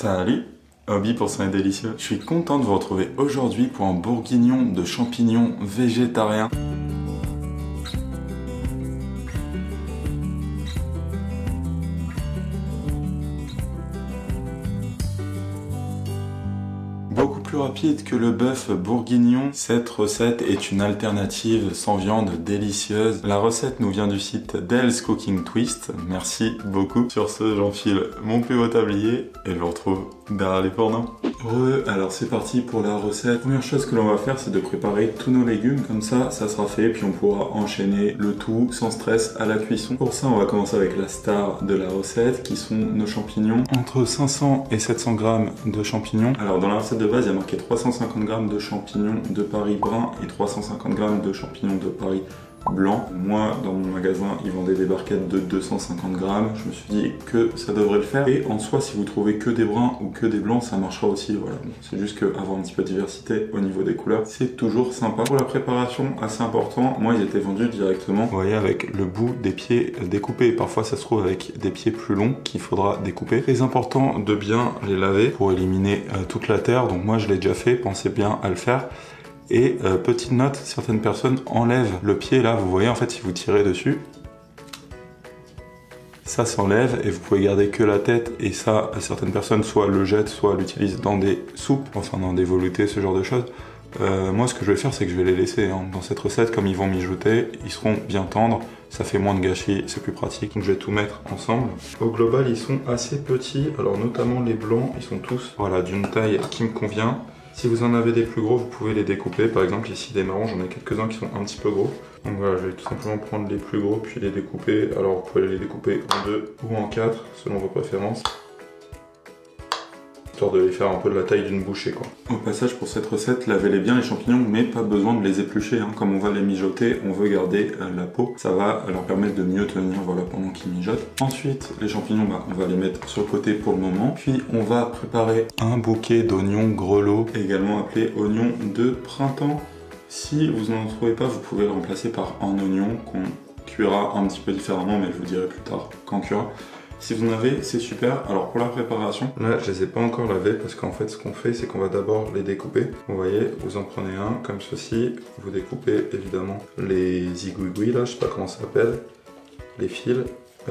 Salut, Hobby pour son délicieux. Je suis content de vous retrouver aujourd'hui pour un bourguignon de champignons végétariens. Beaucoup plus rapide que le bœuf bourguignon, cette recette est une alternative sans viande délicieuse. La recette nous vient du site Del's Cooking Twist. Merci beaucoup. Sur ce, j'enfile mon plus beau tablier et je vous retrouve derrière les fourneaux. Alors c'est parti pour la recette. Première chose que l'on va faire, c'est de préparer tous nos légumes. Comme ça sera fait, puis on pourra enchaîner le tout sans stress à la cuisson. Pour ça, on va commencer avec la star de la recette, qui sont nos champignons. Entre 500 et 700 grammes de champignons. Alors dans la recette de base, il y a marqué 350 grammes de champignons de Paris brun et 350 grammes de champignons de Paris blanc. Moi, dans mon magasin, ils vendaient des barquettes de 250 grammes. Je me suis dit que ça devrait le faire. Et en soi, si vous trouvez que des bruns ou que des blancs, ça marchera aussi. Voilà. Bon, c'est juste qu'avoir un petit peu de diversité au niveau des couleurs, c'est toujours sympa. Pour la préparation, assez important, moi, ils étaient vendus directement. Vous voyez, avec le bout des pieds découpés. Parfois, ça se trouve avec des pieds plus longs qu'il faudra découper. Très important de bien les laver pour éliminer toute la terre. Donc moi, je l'ai déjà fait. Pensez bien à le faire. Et petite note, certaines personnes enlèvent le pied là, vous voyez en fait si vous tirez dessus, ça s'enlève et vous pouvez garder que la tête, et ça certaines personnes soit le jettent, soit l'utilisent dans des soupes, enfin dans des veloutés, ce genre de choses. Moi ce que je vais faire, c'est que je vais les laisser dans cette recette, comme ils vont mijoter, ils seront bien tendres, ça fait moins de gâchis, c'est plus pratique, donc je vais tout mettre ensemble. Au global ils sont assez petits, alors notamment les blancs, ils sont tous voilà, d'une taille qui me convient. Si vous en avez des plus gros, vous pouvez les découper. Par exemple, ici des marrons, j'en ai quelques-uns qui sont un petit peu gros. Donc voilà, je vais tout simplement prendre les plus gros puis les découper. Alors vous pouvez les découper en 2 ou en 4, selon vos préférences. Histoire de les faire un peu de la taille d'une bouchée, quoi. Au passage, pour cette recette, lavez-les bien les champignons, mais pas besoin de les éplucher. Comme on va les mijoter, on veut garder la peau. Ça va leur permettre de mieux tenir voilà, pendant qu'ils mijotent. Ensuite, les champignons, on va les mettre sur le côté pour le moment. Puis, on va préparer un bouquet d'oignons grelots, également appelé oignons de printemps. Si vous n'en trouvez pas, vous pouvez le remplacer par un oignon qu'on cuira un petit peu différemment, mais je vous dirai plus tard quand cuira. Si vous en avez, c'est super. Alors pour la préparation, là je les ai pas encore lavés parce qu'en fait ce qu'on fait, c'est qu'on va d'abord les découper. Vous voyez, vous en prenez un comme ceci, vous découpez évidemment les zigouigouis là, je sais pas comment ça s'appelle, les fils,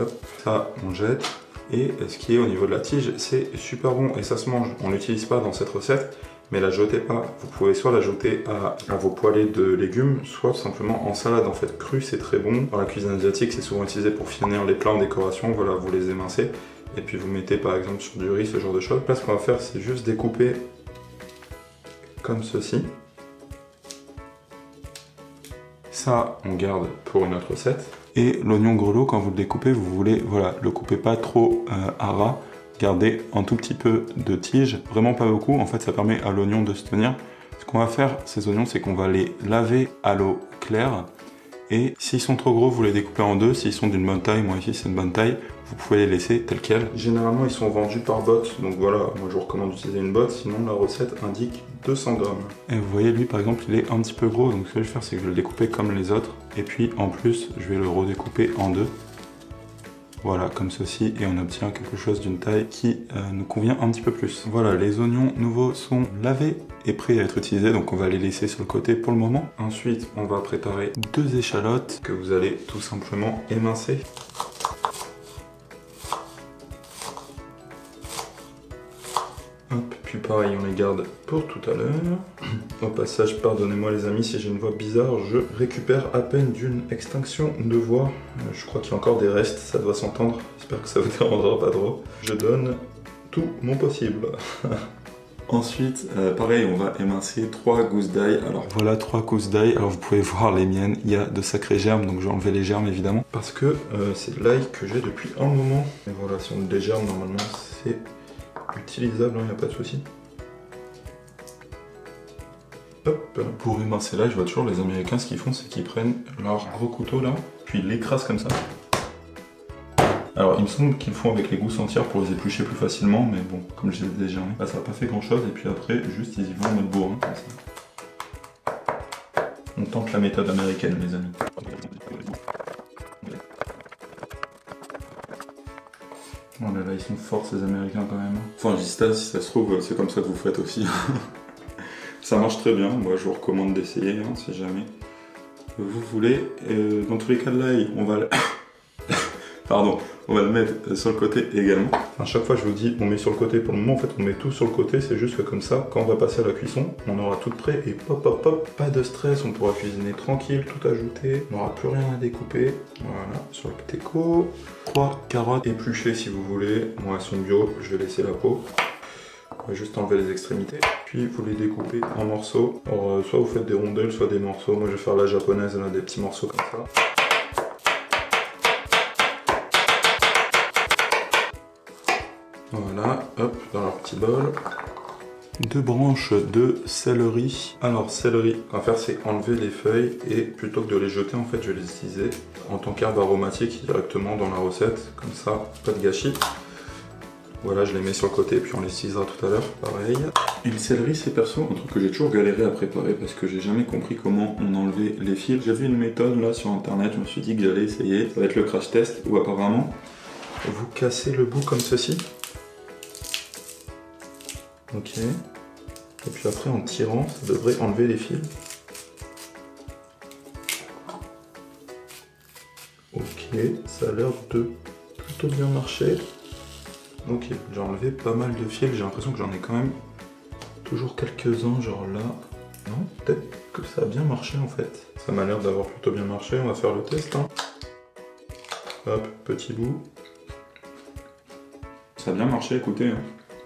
hop, ça on jette. Et ce qui est au niveau de la tige, c'est super bon et ça se mange. On l'utilise pas dans cette recette, mais la jetez pas. Vous pouvez soit la jeter à vos poêlées de légumes, soit tout simplement en salade. En fait, crue, c'est très bon. Dans la cuisine asiatique, c'est souvent utilisé pour finir les plats en décoration. Voilà, vous les émincez. Et puis vous mettez par exemple sur du riz, ce genre de choses. Là, ce qu'on va faire, c'est juste découper comme ceci. Ça, on garde pour une autre recette. Et l'oignon grelot, quand vous le découpez, vous voulez, voilà, le coupez pas trop à ras. Gardez un tout petit peu de tige, vraiment pas beaucoup, en fait ça permet à l'oignon de se tenir. Ce qu'on va faire, ces oignons, c'est qu'on va les laver à l'eau claire, et s'ils sont trop gros, vous les découpez en deux. S'ils sont d'une bonne taille, moi ici c'est une bonne taille, vous pouvez les laisser tels quels. Généralement ils sont vendus par botte, donc voilà, moi je vous recommande d'utiliser une botte, sinon la recette indique 200 grammes. Et vous voyez, lui par exemple, il est un petit peu gros, donc ce que je vais faire, c'est que je vais le découper comme les autres, et puis en plus, je vais le redécouper en deux. Voilà, comme ceci, et on obtient quelque chose d'une taille qui nous convient un petit peu plus. Voilà, les oignons nouveaux sont lavés et prêts à être utilisés, donc on va les laisser sur le côté pour le moment. Ensuite, on va préparer 2 échalotes que vous allez tout simplement émincer. Hop, puis pareil, on les garde pour tout à l'heure. Au passage, pardonnez-moi les amis si j'ai une voix bizarre, je récupère à peine d'une extinction de voix. Je crois qu'il y a encore des restes, ça doit s'entendre. J'espère que ça vous dérangera pas trop. Je donne tout mon possible. Ensuite, pareil, on va émincer 3 gousses d'ail. Alors voilà, 3 gousses d'ail. Alors vous pouvez voir les miennes, il y a de sacrés germes, donc je vais enlever les germes évidemment. Parce que c'est de l'ail que j'ai depuis un moment. Et voilà, si on a des germes, normalement c'est utilisable, il n'y a pas de souci. Hop. Pour émincer là, je vois toujours les Américains, ce qu'ils font, c'est qu'ils prennent leur gros couteau là, puis ils l'écrasent comme ça. Alors il me semble qu'ils le font avec les gousses entières pour les éplucher plus facilement, mais bon, comme je l'ai déjà mis, là ça n'a pas fait grand chose, et puis après, juste ils y vont en mode bourrin, comme ça. On tente la méthode américaine, les amis. Voilà, là ils sont forts ces Américains quand même. Enfin, je dis ça, si ça se trouve, c'est comme ça que vous faites aussi. Ça marche très bien, moi je vous recommande d'essayer, hein, si jamais vous voulez. Dans tous les cas de l'ail, on va le... Pardon, on va le mettre sur le côté également. À chaque fois je vous dis, on met sur le côté. Pour le moment, en fait, on met tout sur le côté. C'est juste que comme ça, quand on va passer à la cuisson, on aura tout prêt et pop, pop, pop. Pas de stress, on pourra cuisiner tranquille, tout ajouter. On n'aura plus rien à découper. Voilà, sur le teco. 3 carottes épluchées si vous voulez. Moi, elles sont bio, je vais laisser la peau. On va juste enlever les extrémités, puis vous les découpez en morceaux. Alors, soit vous faites des rondelles, soit des morceaux. Moi je vais faire la japonaise, là, des petits morceaux comme ça. Voilà, hop, dans leur petit bol. 2 branches de céleri. Alors céleri, ce qu'on va faire c'est enlever les feuilles et plutôt que de les jeter, en fait je vais les utiliser en tant qu'herbe aromatique directement dans la recette. Comme ça, pas de gâchis. Voilà, je les mets sur le côté, puis on les utilisera tout à l'heure, pareil. Et le céleri, c'est perso un truc que j'ai toujours galéré à préparer parce que j'ai jamais compris comment on enlevait les fils. J'ai vu une méthode là sur internet, je me suis dit que j'allais essayer. Ça va être le crash test, où apparemment, vous cassez le bout comme ceci. Ok. Et puis après, en tirant, ça devrait enlever les fils. Ok, ça a l'air de plutôt bien marcher. Ok, j'ai enlevé pas mal de fils, j'ai l'impression que j'en ai quand même toujours quelques-uns, genre là. Non, peut-être que ça a bien marché en fait. Ça m'a l'air d'avoir plutôt bien marché, on va faire le test. Hein. Hop, petit bout. Ça a bien marché, écoutez. Hein.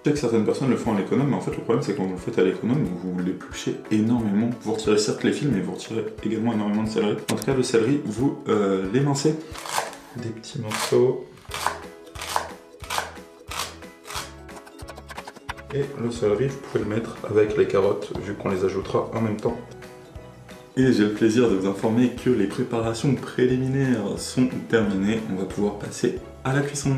Je sais que certaines personnes le font à l'économe, mais en fait le problème c'est que quand vous le faites à l'économe, vous l'épluchez énormément. Vous retirez certes les fils, mais vous retirez également énormément de céleri. En tout cas, le céleri, vous l'émincez. Des petits morceaux. Et le céleri, vous pouvez le mettre avec les carottes, vu qu'on les ajoutera en même temps. Et j'ai le plaisir de vous informer que les préparations préliminaires sont terminées. On va pouvoir passer à la cuisson.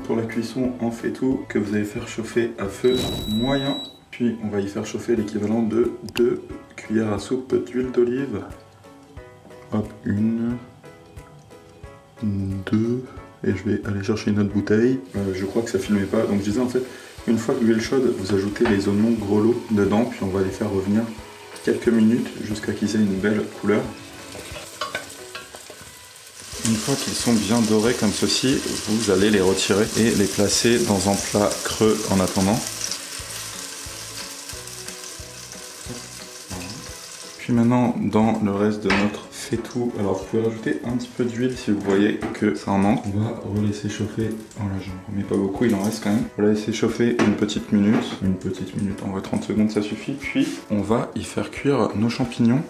Pour la cuisson, on fait tout que vous allez faire chauffer à feu moyen. Puis on va y faire chauffer l'équivalent de 2 cuillères à soupe d'huile d'olive. Hop, 1, 2... Et je vais aller chercher une autre bouteille. Je crois que ça filmait pas. Donc je disais en fait, une fois l'huile chaude, vous ajoutez les oignons gros lots dedans, puis on va les faire revenir quelques minutes jusqu'à qu'ils aient une belle couleur. Une fois qu'ils sont bien dorés comme ceci, vous allez les retirer et les placer dans un plat creux en attendant. Puis maintenant, dans le reste de notre faitout, alors vous pouvez rajouter un petit peu d'huile si vous voyez que ça en manque. On va relaisser chauffer, oh là j'en remets pas beaucoup, il en reste quand même. On va laisser chauffer une petite minute, en vrai 30 secondes ça suffit. Puis on va y faire cuire nos champignons.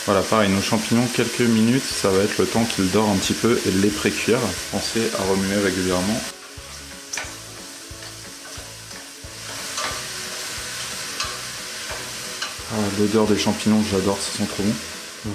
Voilà, pareil, nos champignons, quelques minutes, ça va être le temps qu'ils dorent un petit peu et de les pré-cuire. Pensez à remuer régulièrement. Ah, l'odeur des champignons, j'adore, ça sent trop bon.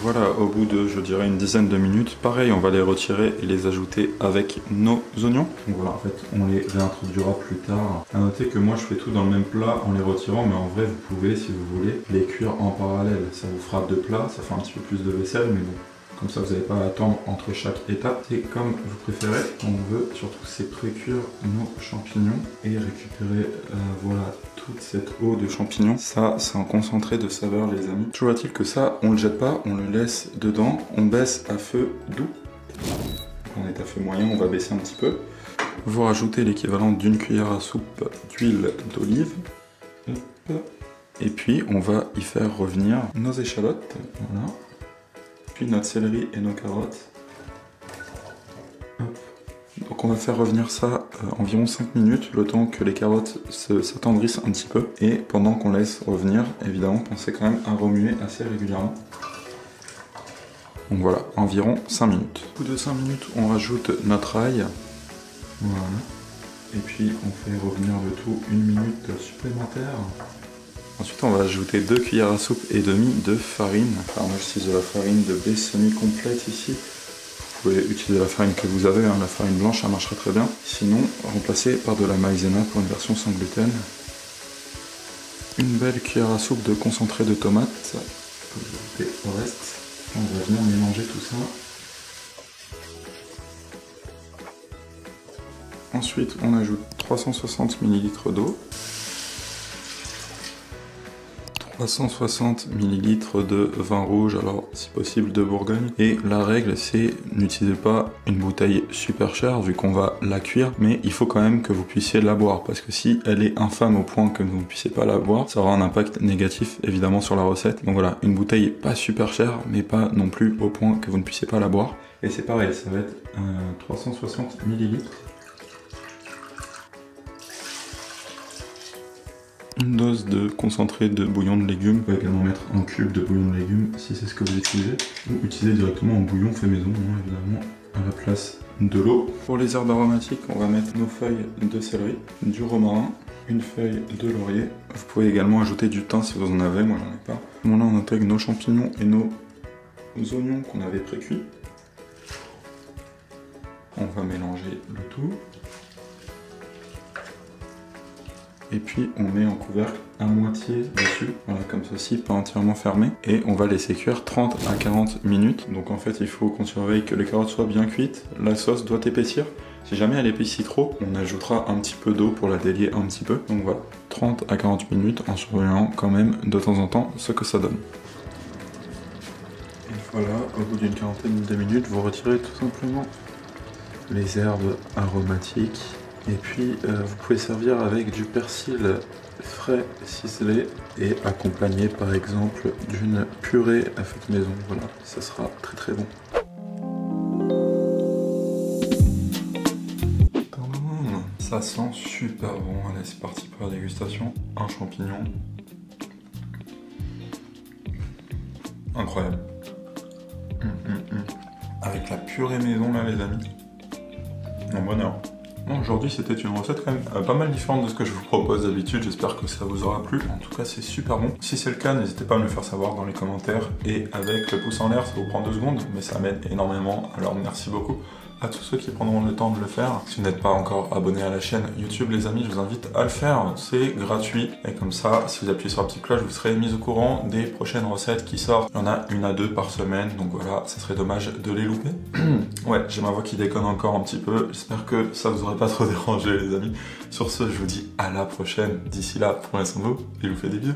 Voilà, au bout de, je dirais, une dizaine de minutes, pareil, on va les retirer et les ajouter avec nos oignons. Donc voilà, en fait, on les réintroduira plus tard. À noter que moi, je fais tout dans le même plat en les retirant, mais en vrai, vous pouvez, si vous voulez, les cuire en parallèle. Ça vous fera 2 plats, ça fait un petit peu plus de vaisselle, mais bon, comme ça, vous n'avez pas à attendre entre chaque étape. C'est comme vous préférez. On veut surtout, c'est pré-cuire nos champignons et récupérer, voilà, toute cette eau de champignons. Ça, c'est un concentré de saveur, les amis. Toujours est-il que ça, on le jette pas, on le laisse dedans. On baisse à feu doux. On est à feu moyen, on va baisser un petit peu. Vous rajoutez l'équivalent d'une cuillère à soupe d'huile d'olive. Et puis, on va y faire revenir nos échalotes. Voilà. Puis notre céleri et nos carottes. Hop. Donc on va faire revenir ça environ 5 minutes, le temps que les carottes s'attendrissent un petit peu. Et pendant qu'on laisse revenir, évidemment, pensez quand même à remuer assez régulièrement. Donc voilà, environ 5 minutes. Au bout de 5 minutes, on rajoute notre ail. Voilà. Et puis on fait revenir le tout 1 minute supplémentaire. Ensuite, on va ajouter 2 cuillères à soupe et demie de farine. Alors moi, j'utilise de la farine de blé semi-complète ici. Vous pouvez utiliser la farine que vous avez, hein. La farine blanche, ça marchera très bien. Sinon, remplacez par de la maïzena pour une version sans gluten. Une belle cuillère à soupe de concentré de tomate. Vous ajoutez au reste. On va venir mélanger tout ça. Ensuite, on ajoute 360 ml d'eau. 360 ml de vin rouge, alors si possible de Bourgogne. Et la règle, c'est n'utilisez pas une bouteille super chère vu qu'on va la cuire, mais il faut quand même que vous puissiez la boire, parce que si elle est infâme au point que vous ne puissiez pas la boire, ça aura un impact négatif évidemment sur la recette. Donc voilà, une bouteille pas super chère, mais pas non plus au point que vous ne puissiez pas la boire. Et c'est pareil, ça va être 360 ml. Une dose de concentré de bouillon de légumes. Vous pouvez également mettre un cube de bouillon de légumes si c'est ce que vous utilisez. Ou utiliser directement un bouillon fait maison, hein, évidemment, à la place de l'eau. Pour les herbes aromatiques, on va mettre nos feuilles de céleri, du romarin, une feuille de laurier. Vous pouvez également ajouter du thym si vous en avez, moi j'en ai pas. Bon, là on intègre nos champignons et nos oignons qu'on avait pré-cuits. On va mélanger le tout. Et puis on met en couvercle à moitié dessus, voilà, comme ceci, pas entièrement fermé. Et on va laisser cuire 30 à 40 minutes. Donc en fait il faut qu'on surveille que les carottes soient bien cuites. La sauce doit épaissir. Si jamais elle épaissit trop, on ajoutera un petit peu d'eau pour la délier un petit peu. Donc voilà, 30 à 40 minutes en surveillant quand même de temps en temps ce que ça donne. Et voilà, au bout d'une quarantaine de minutes, vous retirez tout simplement les herbes aromatiques. Et puis vous pouvez servir avec du persil frais ciselé et accompagné par exemple d'une purée à faite maison. Voilà, ça sera très très bon. Ça sent super bon. Allez, c'est parti pour la dégustation. Un champignon. Incroyable. Avec la purée maison là les amis. Un bonheur. Aujourd'hui c'était une recette quand même pas mal différente de ce que je vous propose d'habitude, j'espère que ça vous aura plu, en tout cas c'est super bon. Si c'est le cas, n'hésitez pas à me le faire savoir dans les commentaires et avec le pouce en l'air, ça vous prend 2 secondes, mais ça m'aide énormément, alors merci beaucoup à tous ceux qui prendront le temps de le faire. Si vous n'êtes pas encore abonné à la chaîne YouTube les amis, je vous invite à le faire, c'est gratuit. Et comme ça, si vous appuyez sur la petite cloche, vous serez mis au courant des prochaines recettes qui sortent. Il y en a 1 à 2 par semaine, donc voilà, ça serait dommage de les louper. Ouais, j'ai ma voix qui déconne encore un petit peu, j'espère que ça vous aurait pas trop dérangé les amis. Sur ce, je vous dis à la prochaine. D'ici là, prenez soin de vous et je vous fais des bisous.